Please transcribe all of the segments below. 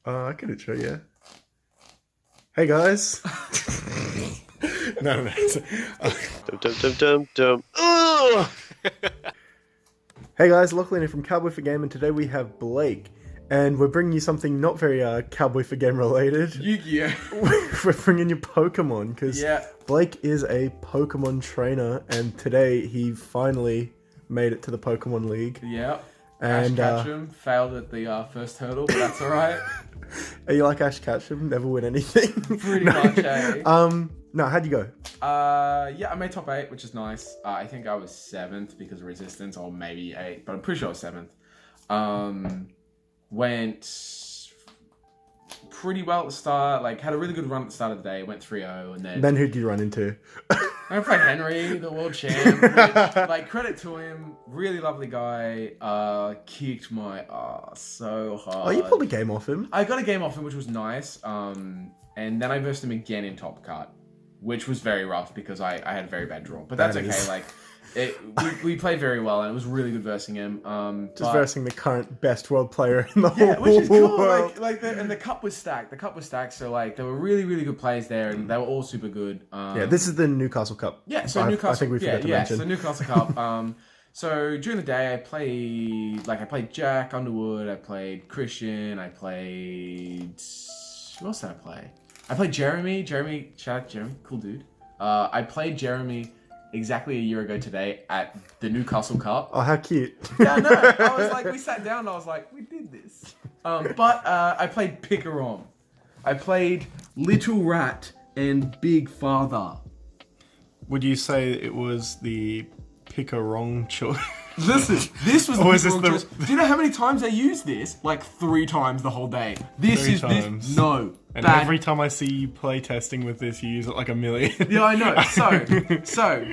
I can intro, yeah. Hey guys. No. Dum dum dum dum. Ugh! Hey guys, Lachlan here from Cowboy for Game, and today we have Blake, and we're bringing you something not very Cowboy for Game related. Yu-Gi-Oh! We're bringing you Pokemon, because Yeah. Blake is a Pokemon trainer, and today he finally made it to the Pokemon League. Yeah. And Ash Ketchum failed at the first hurdle, but that's alright. are you like Ash Ketchum? Never win anything. Pretty much, eh? No, how'd you go? Yeah, I made top 8, which is nice. I think I was 7th because of resistance, or maybe 8, but I'm pretty sure I was 7th. Went pretty well at the start, like had a really good run at the start of the day, went 3-0, and then... Then who'd you run into? I played Henry, the world champ, which, like, credit to him, really lovely guy, kicked my ass so hard. Oh, you pulled a game off him? I got a game off him, which was nice, and then I versed him again in Top Cut, which was very rough because I had a very bad draw, but that's okay, like, we played very well, and it was really good versing him. Just versing the current best world player in the whole yeah, which is cool. world. And the cup was stacked. The cup was stacked, so like there were really, really good players there, and they were all super good. Yeah, this is the Newcastle Cup. Yeah, so I Newcastle. think we forgot to mention. So Newcastle Cup. So during the day, I played Jack Underwood. I played Christian. I played who else did I play? I played Jeremy. Jeremy, cool dude. I played Jeremy exactly a year ago today at the Newcastle Cup. Oh, how cute. Yeah, I know. I was like, we sat down and I was like, we did this. But I played Pikarom. I played Little Rat and Big Father. Would you say it was the pick a wrong choice? Listen, this was the Or is Pikarom this choice. Do you know how many times I used this? Like 3 times the whole day. This 3 is times. this. No. And bad. every time I see you play testing with this, you use it like a million. Yeah, I know. So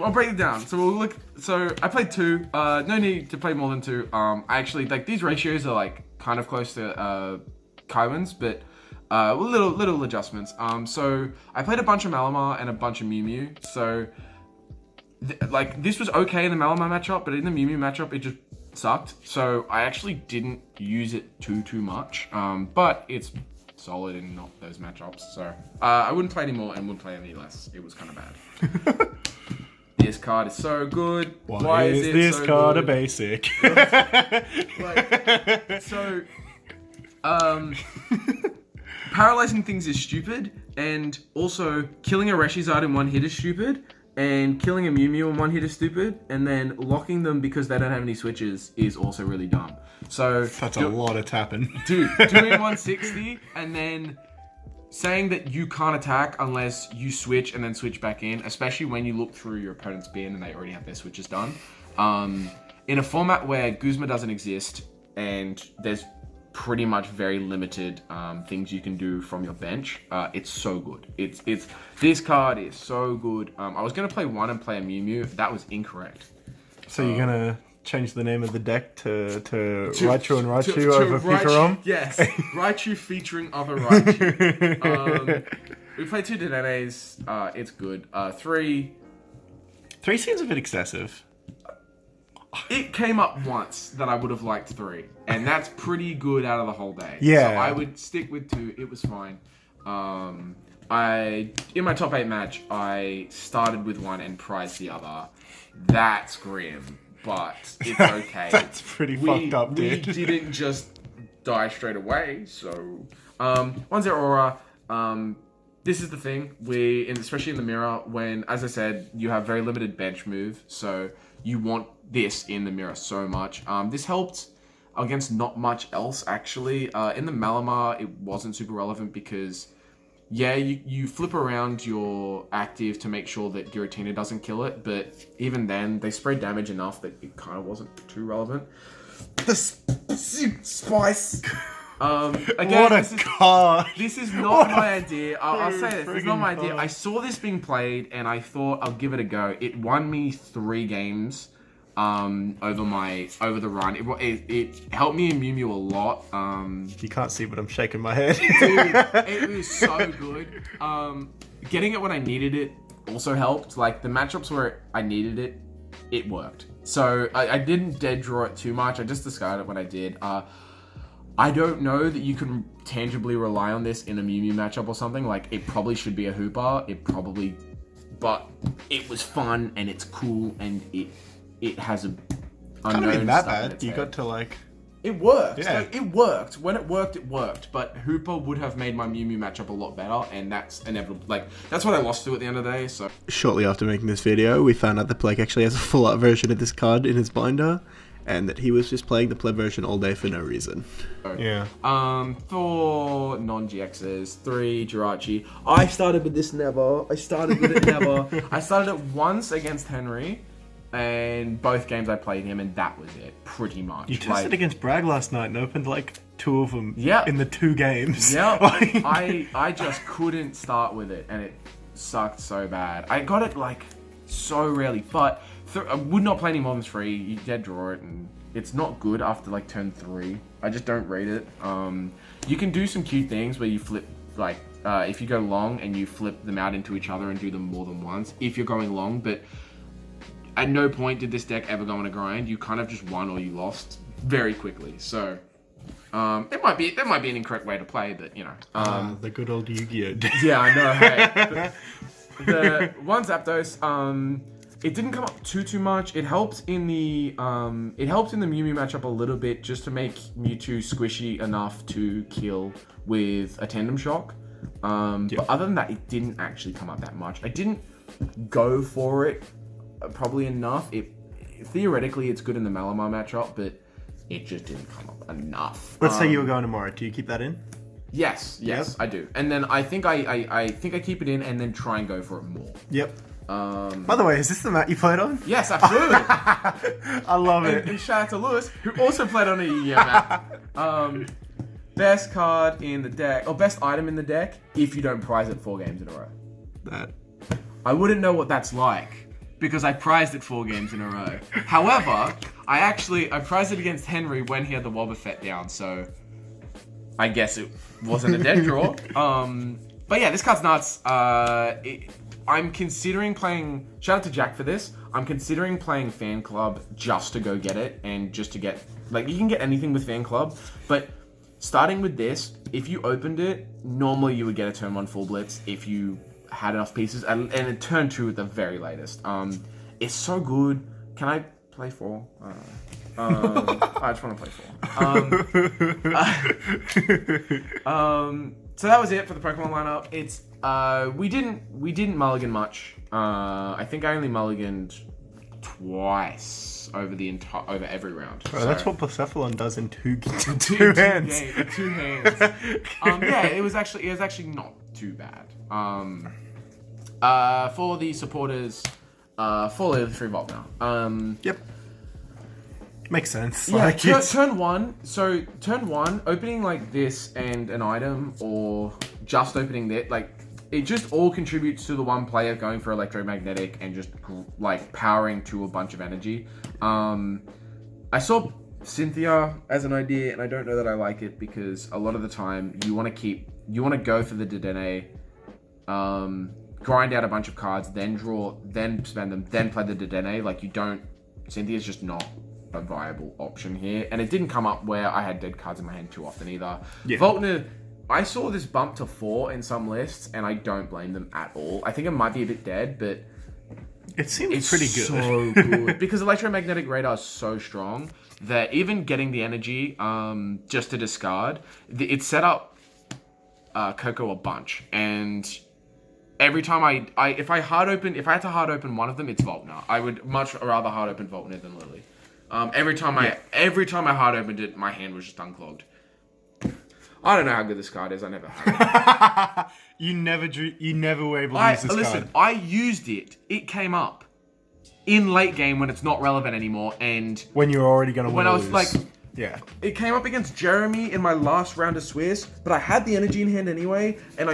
I'll break it down. So we'll look. So I played 2. No need to play more than 2. I actually like these ratios are like kind of close to Kaiwen's, but little adjustments. So I played a bunch of Malamar and a bunch of Mew Mew. So like this was okay in the Malamar matchup, but in the Mew Mew matchup, it just sucked. So I actually didn't use it too much. But it's solid in not those matchups, so I wouldn't play any more and wouldn't play any less. It was kind of bad. This card is so good. Why is it this so card good? a basic? Paralyzing things is stupid, and also killing a Reshizard in one hit is stupid, and killing a Mew Mew in one hit is stupid, and then locking them because they don't have any switches is also really dumb. So That's a lot of tapping. Dude, doing 160 and then saying that you can't attack unless you switch and then switch back in, especially when you look through your opponent's bin and they already have their switches done. In a format where Guzma doesn't exist and there's pretty much very limited things you can do from your bench, it's so good. This card is so good. I was gonna play 1 and play a Mew Mew. That was incorrect. So you're gonna change the name of the deck to Raichu and Raichu over Raichu, Pikarom? yes, Raichu featuring other Raichu. We played 2 Denenes. It's good. 3. 3 seems a bit excessive. It came up once that I would have liked 3, and that's pretty good out of the whole day. Yeah. So I would stick with 2. It was fine. In my top 8 match, I started with 1 and prized the other. That's grim, but it's okay. That's pretty fucked up, dude. We didn't just die straight away, so 1-0 Aura. This is the thing, especially in the mirror, when, as I said, you have very limited bench move, so you want this in the mirror so much. This helped against not much else, actually. In the Malamar, it wasn't super relevant because, yeah, you flip around your active to make sure that Giratina doesn't kill it, but even then, they spread damage enough that it kind of wasn't too relevant. The spice! Again, What a card! This is not my idea. I'll say this. It's not my idea. I saw this being played and I thought I'll give it a go. It won me 3 games over the run. It helped me in Mew Mew a lot. You can't see, but I'm shaking my head. Dude, it was so good. Getting it when I needed it also helped. Like the matchups where I needed it, it worked. So I didn't dead draw it too much. I just discarded it when I did. I don't know that you can tangibly rely on this in a Mew Mew matchup or something. Like, it probably should be a Hooper. But it was fun and it's cool and it has a Kind of unknown that stuff in bad. its You head. got to like. It worked. Yeah. Like, it worked. When it worked. But Hooper would have made my Mew Mew matchup a lot better, and that's inevitable. Like, that's what I lost to at the end of the day. So Shortly after making this video, we found out that Blake actually has a full art version of this card in his binder, and that he was just playing the pleb version all day for no reason. Yeah. For non-GXs, 3 Jirachi. I started with this never. I started it once against Henry, and both games I played him, and that was it, pretty much. You tested against Bragg last night and opened like 2 of them Yep. in the 2 games. Yeah, I just couldn't start with it, and it sucked so bad. I got it like so rarely, but I would not play any more than 3. You dead draw it, and it's not good after like turn 3. I just don't rate it. You can do some cute things where you flip, like if you go long and you flip them out into each other and do them more than once if you're going long, but at no point did this deck ever go on a grind. You kind of just won or you lost very quickly. So that might be an incorrect way to play, but you know. The good old Yu-Gi-Oh! Yeah, I know. Hey. The one Zapdos, it didn't come up too much. It helped in the Mew Mew matchup a little bit, just to make Mewtwo squishy enough to kill with a Tandem Shock. But other than that, it didn't actually come up that much. I didn't go for it probably enough. Theoretically, it's good in the Malamar matchup, but it just didn't come up enough. Let's say you were going tomorrow. Do you keep that in? Yes, Yep. I do. And then I think I keep it in and then try and go for it more. Yep. By the way, is this the mat you played on? Yes, absolutely. I love it. And shout out to Lewis, who also played on a Yu-Gi-Oh! Map. Best card in the deck, or best item in the deck, if you don't prize it 4 games in a row. That. I wouldn't know what that's like, because I prized it 4 games in a row. However, I prized it against Henry when he had the Wobbuffet down, so I guess it wasn't a dead draw. But yeah, this card's nuts. I'm considering playing, shout out to Jack for this, I'm considering playing Fan Club just to go get it, and just to get, like, you can get anything with Fan Club, but starting with this, if you opened it, normally you would get a turn 1 full blitz if you had enough pieces, and a turn 2 at the very latest. It's so good. Can I play 4? I just want to play 4. So that was it for the Pokemon lineup. It's we didn't mulligan much. I think I only mulliganed twice over every round. Bro, that's what Persephone does in 2 hands. 2 hands. Yeah, it was actually not too bad. For the supporters, 4 3 Volt now. Yep. Makes sense. Yeah, Like, turn 1. So turn 1, opening like this and an item, or just opening that, like, it just all contributes to the one player going for electromagnetic and just like powering to a bunch of energy. I saw Cynthia as an idea, and I don't know that I like it, because a lot of the time you want to go for the Dedenne, grind out a bunch of cards, then draw, then spend them, then play the Dedenne. Like, Cynthia's just not a viable option here, and it didn't come up where I had dead cards in my hand too often either. Yeah. Volkner, I saw this bump to 4 in some lists, and I don't blame them at all. I think it might be a bit dead, but it seems it's pretty good. so good, because electromagnetic radar is so strong that even getting the energy just to discard, it set up Coco a bunch, and every time if I had to hard open one of them, it's Volkner. I would much rather hard open Volkner than Lily. Every time I hard opened it, my hand was just unclogged. I don't know how good this card is. I never had it. You never were able to use this card. I used it. It came up in late game when it's not relevant anymore, and when you're already gonna when I was lose. like, yeah, it came up against Jeremy in my last round of Swiss, but I had the energy in hand anyway, and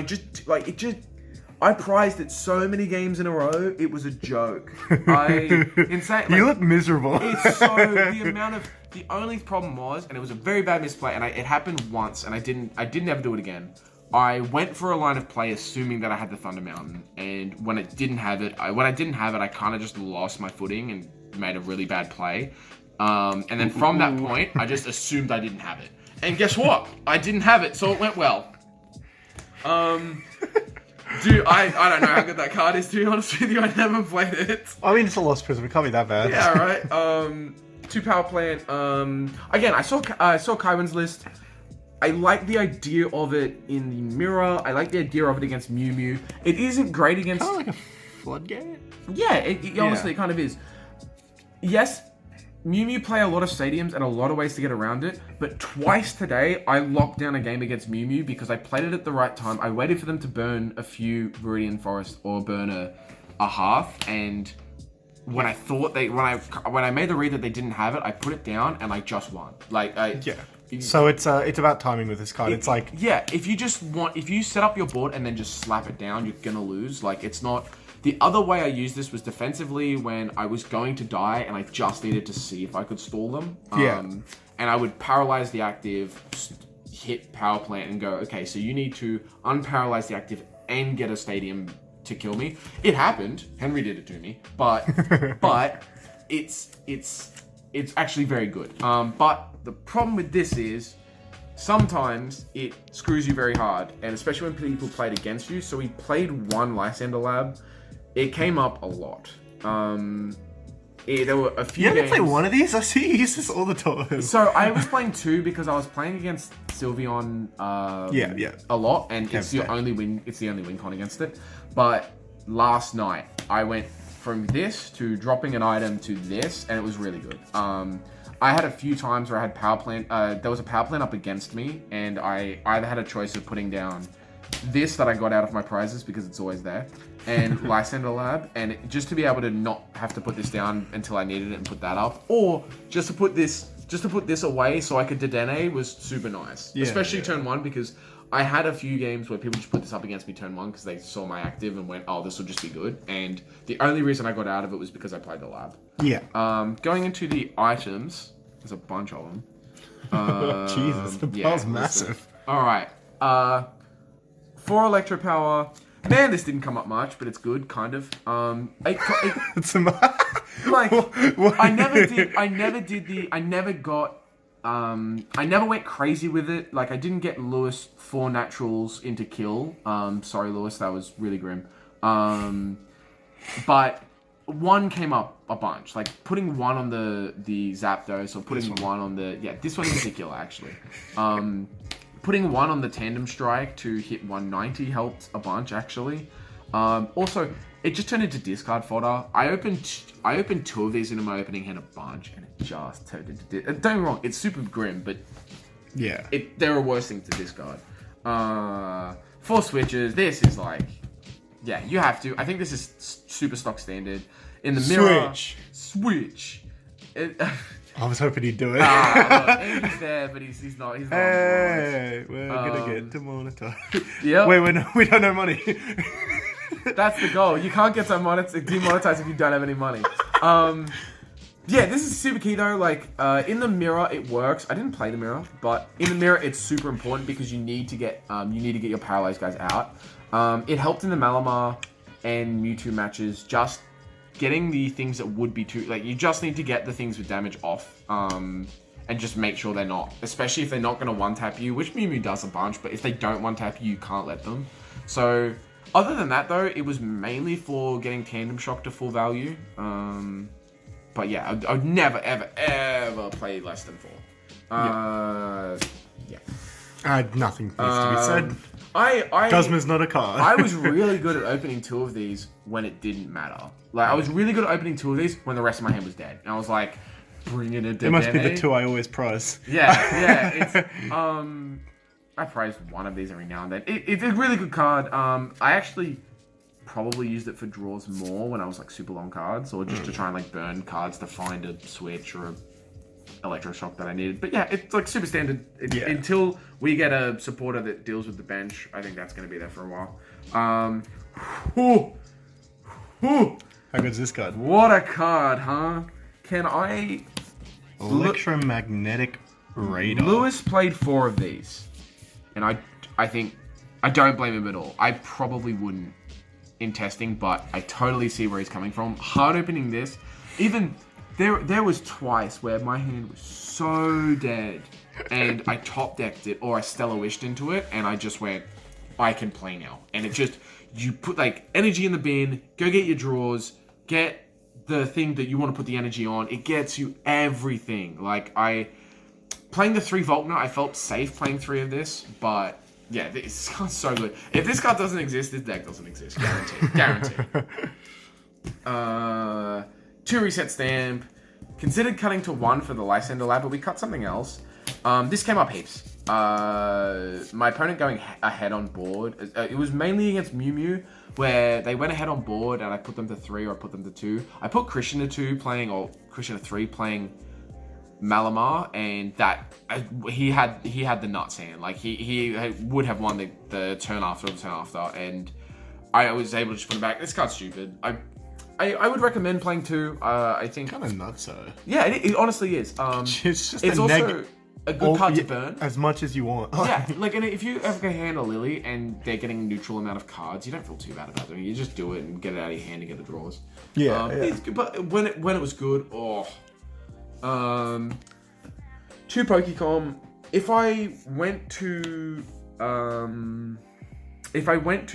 I prized it so many games in a row, it was a joke. Insane. You look miserable. It's so, the only problem was, and it was a very bad misplay, and it happened once, and I didn't ever do it again. I went for a line of play assuming that I had the Thunder Mountain, and when I didn't have it, I kind of just lost my footing and made a really bad play. And then from that point, I just assumed I didn't have it. And guess what? I didn't have it, so it went well. Dude, I don't know how good that card is, to be honest with you. I never played it. I mean, it's a Lost Prism. It can't be that bad. Yeah, right. 2 power plant. Again, I saw Kaiwen's list. I like the idea of it in the mirror. I like the idea of it against Mew Mew. It isn't great against... Kind of like a floodgate? Yeah, honestly, it kind of is. Yes, Mew Mew play a lot of stadiums and a lot of ways to get around it, but twice today, I locked down a game against Mew Mew because I played it at the right time. I waited for them to burn a few Viridian Forest or burn a half, and when I thought when I made the read that they didn't have it, I put it down and I just won. So it's about timing with this card. It's like... Yeah, if you set up your board and then just slap it down, you're gonna lose. Like, it's not... The other way I used this was defensively when I was going to die and I just needed to see if I could stall them. And I would paralyze the active, hit power plant and go, okay, so you need to unparalyze the active and get a stadium to kill me. It happened. Henry did it to me, but it's actually very good. But the problem with this is sometimes it screws you very hard, and especially when people played against you. So we played one Lysander Lab. It came up a lot. There were a few games. You only play one of these? I see you use this all the time. So I was playing 2 because I was playing against Sylveon a lot, and it's the only win con against it. But last night I went from this to dropping an item to this, and it was really good. I had a few times where I had power plant. There was a power plant up against me, and I either had a choice of putting down this that I got out of my prizes because it's always there, and Lysander Lab, and just to be able to not have to put this down until I needed it and put that up, or just to put this away so I could Dedenne was super nice. Especially turn 1, because I had a few games where people just put this up against me turn 1 because they saw my active and went, oh, this will just be good. And the only reason I got out of it was because I played the lab. Yeah. Going into the items, there's a bunch of them. Jesus, the pile's massive. All right. 4 Electro Power. Man, this didn't come up much, but it's good, kind of. I never went crazy with it. Like, I didn't get Lewis 4 naturals into kill. Sorry, Lewis, that was really grim. But 1 came up a bunch. Like, putting 1 on the Zapdos, or putting 1 on the... Yeah, this one in particular, actually. Putting 1 on the Tandem Strike to hit 190 helped a bunch, actually. Also, it just turned into discard fodder. I opened 2 of these into my opening hand a bunch, and it just turned into... Don't get me wrong, it's super grim, but... Yeah. There are worse things to discard. 4 switches. This is like... Yeah, you have to. I think this is super stock standard. In the mirror... Switch. I was hoping he'd do it. Look, Andy's there, but he's not. He's not. Hey, we're gonna get demonetized. Yeah. Wait, we don't have money. That's the goal. You can't get demonetized if you don't have any money. Yeah, this is super key though. Like, in the mirror, it works. I didn't play the mirror, but in the mirror, it's super important because you need to get your paralyzed guys out. It helped in the Malamar and Mewtwo matches. Just getting the things that would be too... Like, you just need to get the things with damage off. And just make sure they're not. Especially if they're not going to one-tap you, which Mew Mew does a bunch, but if they don't one-tap you, you can't let them. So, other than that, though, it was mainly for getting Tandem Shock to full value. But yeah, I would never, ever, ever play less than 4. Yeah. Nothing needs to be said. Guzma's not a card. I was really good at opening 2 of these when it didn't matter. Like, I was really good at opening 2 of these when the rest of my hand was dead. And I was like, bring in a dead. It must be the 2 I always prize. Yeah. It's I prize 1 of these every now and then. It's a really good card. I actually probably used it for draws more when I was like super long cards, or just to try and like burn cards to find a switch or a electroshock that I needed. But yeah, it's like super standard. Until we get a supporter that deals with the bench, I think that's going to be there for a while. How good is this card? What a card, huh? Can I... Electromagnetic Radar. Lewis played 4 of these. And I think... I don't blame him at all. I probably wouldn't in testing, but I totally see where he's coming from. Hard opening this. Even... There was twice where my hand was so dead and I top decked it, or I Stellar Wished into it, and I just went, I can play now. And it just, you put like energy in the bin, go get your draws, get the thing that you want to put the energy on. It gets you everything. Like playing the 3 Volkner, I felt safe playing 3 of this, but yeah, this card's so good. If this card doesn't exist, this deck doesn't exist. Guaranteed. Guaranteed. 2 reset stamp. Considered cutting to 1 for the Lysander Lab, but we cut something else. This came up heaps. My opponent going ahead on board. It was mainly against Mew Mew, where they went ahead on board and I put them to 3 or I put them to 2. I put Christian to 2 playing, or Christian to 3 playing Malamar, and that he had the nuts hand. Like he would have won the turn after or the turn after, and I was able to just put him back. This card's stupid. I would recommend playing 2. I think Kind of nuts, though. yeah, it honestly is. It's just it's also a good card to burn. as much as you want. Yeah, like, and if you ever hand a Lily and they're getting a neutral amount of cards, you don't feel too bad about doing it. You just do it and get it out of your hand and get the draws. Yeah, It's good, but when it was good, 2 Pokecom. If I went to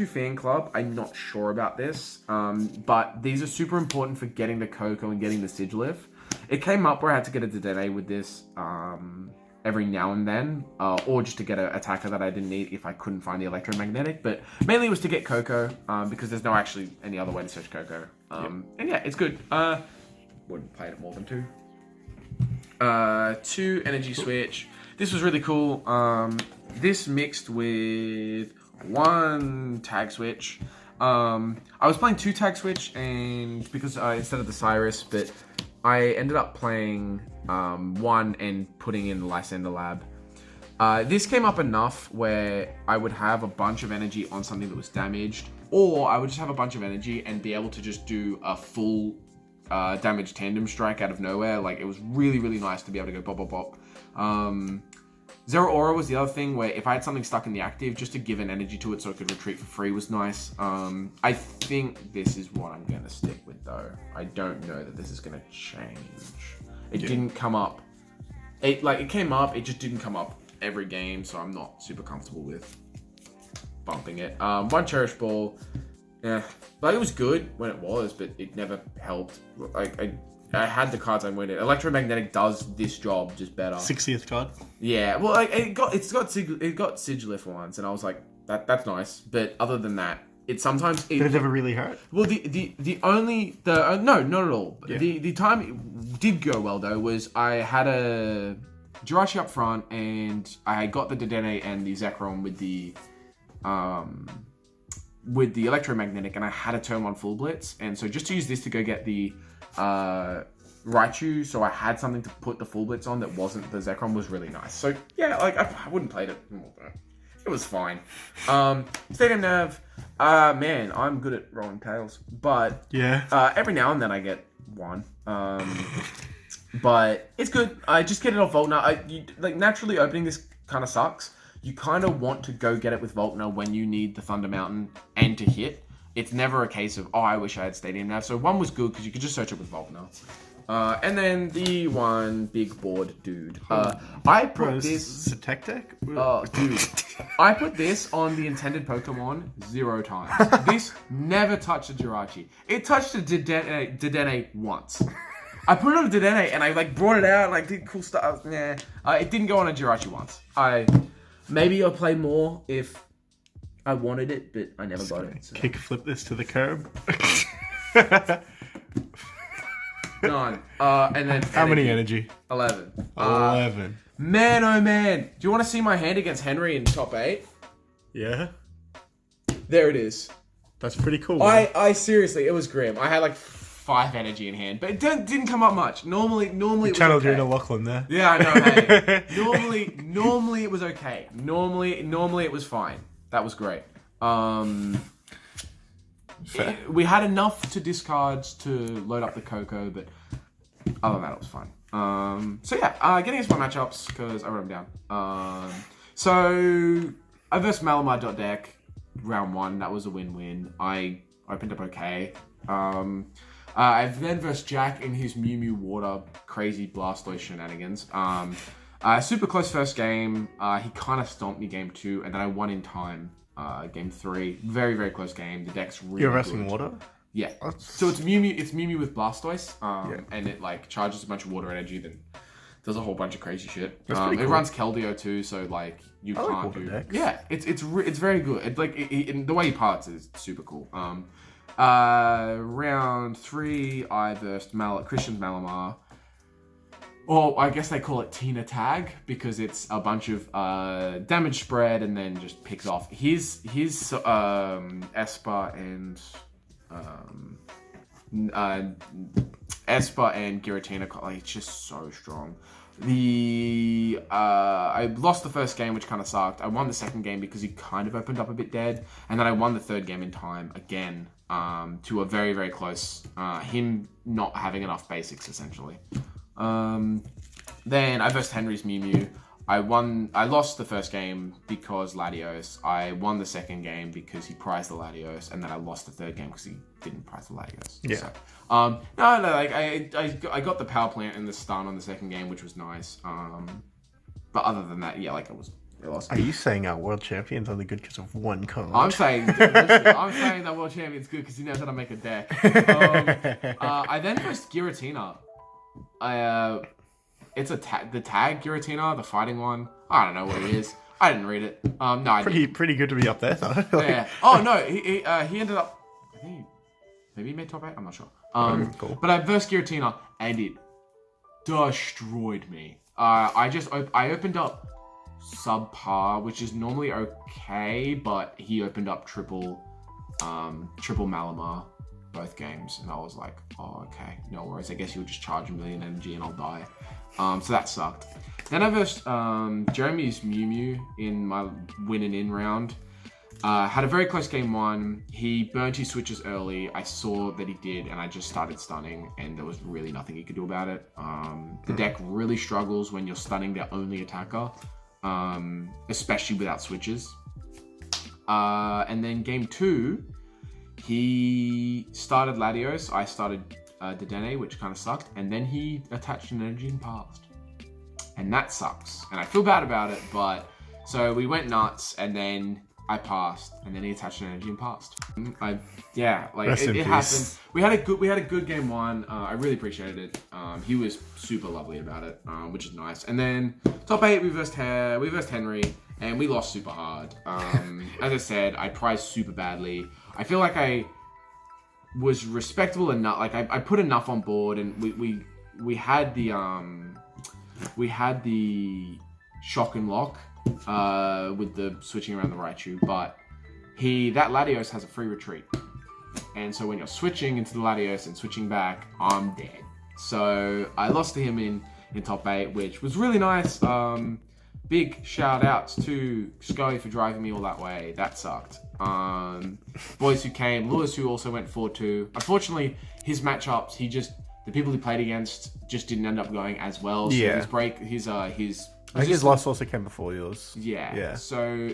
Fan Club, I'm not sure about this, but these are super important for getting the Coco and getting the Sigilif. It came up where I had to get a Dedenne with this every now and then, or just to get an attacker that I didn't need if I couldn't find the electromagnetic, but mainly it was to get Coco, because there's no actually any other way to search Coco. And yeah, it's good. Wouldn't play it more than 2. 2 energy switch. This was really cool. This mixed with 1 tag switch. I was playing 2 tag switch, and because instead of the Cyrus, but I ended up playing 1 and putting in the Lysander Lab. This came up enough where I would have a bunch of energy on something that was damaged, or I would just have a bunch of energy and be able to just do a full damage tandem strike out of nowhere. Like, it was really, really nice to be able to go bop, bop, bop. Zero Aura was the other thing, where if I had something stuck in the active, just to give an energy to it so it could retreat for free was nice. I think this is what I'm going to stick with, though. I don't know that this is going to change. It didn't come up. It came up, it just didn't come up every game, so I'm not super comfortable with bumping it. 1 Cherish Ball. Yeah, like, it was good when it was, but it never helped. Like, I had the cards I wanted. Electromagnetic does this job just better. 60th card. Yeah, well, like, it got Sigilif once, and I was like, that's nice. But other than that, it sometimes Did it never really hurt? Well, no, not at all. Yeah. The time it did go well though was I had a Jirachi up front, and I got the Dedenne and the Zekrom with the electromagnetic, and I had a turn 1 full blitz, and so just to use this to go get the Raichu, so I had something to put the full blitz on that wasn't the Zekrom, was really nice. So yeah, like, I wouldn't play it more, but it was fine. Stadium Nav, man, I'm good at rolling tails, but yeah, every now and then I get 1. But it's good. I just get it off Volkner. Like, naturally opening this kind of sucks. You kind of want to go get it with Volkner when you need the Thunder Mountain and to hit. It's never a case of, I wish I had Stadium Nav. So 1 was good because you could just search it with Volkner. And then the 1 big board dude. I put this... It's a tech deck? Oh, dude. I put this on the intended Pokemon 0 times. This never touched a Jirachi. It touched a Dedenne once. I put it on a Dedenne and I, like, brought it out and, like, did cool stuff. Nah. It didn't go on a Jirachi once. Maybe I'll play more if I wanted it, but I never got it. So. Kick flip this to the curb. None. And then how many energy? 11. 11. Man, oh man. Do you want to see my hand against Henry in top 8? Yeah. There it is. That's pretty cool. I seriously, it was grim. I had like 5 energy in hand, but it didn't come up much. Normally it was channeled okay. your inner Lachlan there. Yeah, I know. Hey. normally it was okay. Normally it was fine. That was great. We had enough to discards to load up the Coco, but other than that, it was fine. So yeah, getting into my matchups because I wrote them down. So I versed Malamar deck round 1. That was a win-win. I opened up okay. I've then versed Jack in his Mew Mew Water crazy Blastoise shenanigans. Super close first game. He kind of stomped me game 2, and then I won in time. Game 3, very very close game. The deck's really You're good. resting water? Yeah. So it's Mew Mew. It's Mew Mew with Blastoise. And it like charges a bunch of water energy. Then does a whole bunch of crazy shit. That's pretty It cool. runs Keldeo too, so like you I like can't water do. decks. Yeah, it's very good. It's like the way he pilots is super cool. Round 3, I versed Christian Malamar. Or I guess they call it Tina Tag because it's a bunch of damage spread and then just picks off. His Esper and Giratina, like, it's just so strong. I lost the first game, which kind of sucked. I won the second game because he kind of opened up a bit dead, and then I won the third game in time again to a very very close. Him not having enough basics essentially. Then I versed Henry's Mew Mew. I lost the first game because Latios. I won the second game because he prized the Latios, and then I lost the third game because he didn't prize the Latios. Yeah. So, like I got the power plant and the stun on the second game, which was nice. But other than that, yeah, like I lost. Are you saying our world champion's only good because of one card? I'm saying that world champion's good because he knows how to make a deck. I then versed Giratina. It's the tag Giratina, the fighting one. I don't know what it is. I didn't read it. No, I didn't. Pretty good to be up there, though. Yeah. Oh no, he ended up. I think maybe he made top 8. I'm not sure. Cool. But I versed Giratina and it destroyed me. I opened up subpar, which is normally okay, but he opened up triple Malamar both games, and I was like, oh, okay, no worries. I guess he'll just charge a million energy and I'll die. So that sucked. Then I versed Jeremy's Mew Mew in my win and in round. Had a very close game 1. He burned his switches early. I saw that he did, and I just started stunning, and there was really nothing he could do about it. The deck really struggles when you're stunning their only attacker, especially without switches. And then game 2, he started Latios. I started Dedenne, which kind of sucked, and then he attached an energy and passed. And that sucks. And I feel bad about it, but so we went nuts, and then I passed, and then he attached an energy and passed. It happened. We had a good game 1. I really appreciated it. He was super lovely about it, which is nice. And then top 8, we versed Henry, and we lost super hard. As I said, I prized super badly. I feel like I was respectable enough. Like I put enough on board, and we had the shock and lock with the switching around the Raichu, but that Latios has a free retreat, and so when you're switching into the Latios and switching back, I'm dead. So I lost to him in top 8, which was really nice. Big shout outs to Scully for driving me all that way. That sucked. Boys who came, Lewis who also went 4-2. Unfortunately, his matchups, the people he played against just didn't end up going as well. So Yeah. his I think his loss also came before yours. Yeah. So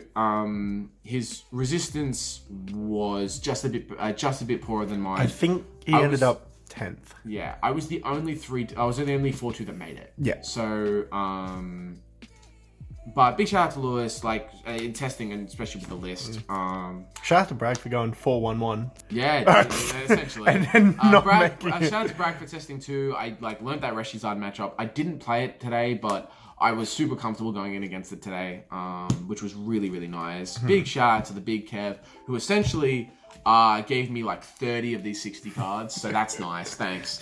his resistance was just a bit poorer than mine. I think he ended up 10th. Yeah, I was the only 4-2 that made it. Yeah. So but big shout out to Lewis, like in testing and especially with the list. Shout out to Bragg for going 4-1-1. Yeah, essentially. And then not making it. Shout out to Bragg for testing too. I learned that Reshizard matchup. I didn't play it today, but I was super comfortable going in against it today, which was really, really nice. Big shout out to the big Kev, who essentially gave me like 30 of these 60 cards, so that's nice. Thanks.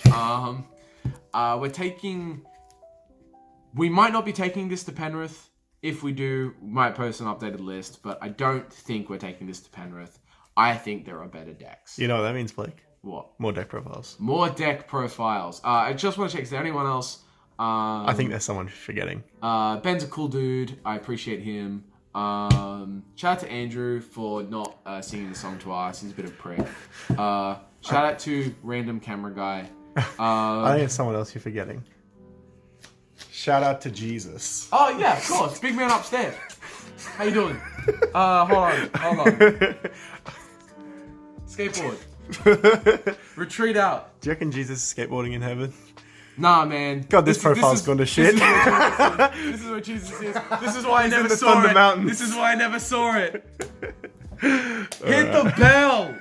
We might not be taking this to Penrith. If we do, we might post an updated list, but I don't think we're taking this to Penrith. I think there are better decks. You know what that means, Blake? What? More deck profiles. More deck profiles. I just want to check, is there anyone else? I think there's someone forgetting. Ben's a cool dude. I appreciate him. Shout out to Andrew for not singing the song to us. He's a bit of a prick. Shout out to random camera guy. I think it's someone else you're forgetting. Shout out to Jesus. Oh yeah, of course. Big man upstairs. How you doing? Hold on. Skateboard. Retreat out. Do you reckon Jesus is skateboarding in heaven? Nah, man. God, this profile's gone to shit. This is what Jesus is. This is why I never in the saw Thunder it. Mountains. This is why I never saw it. Hit the bell.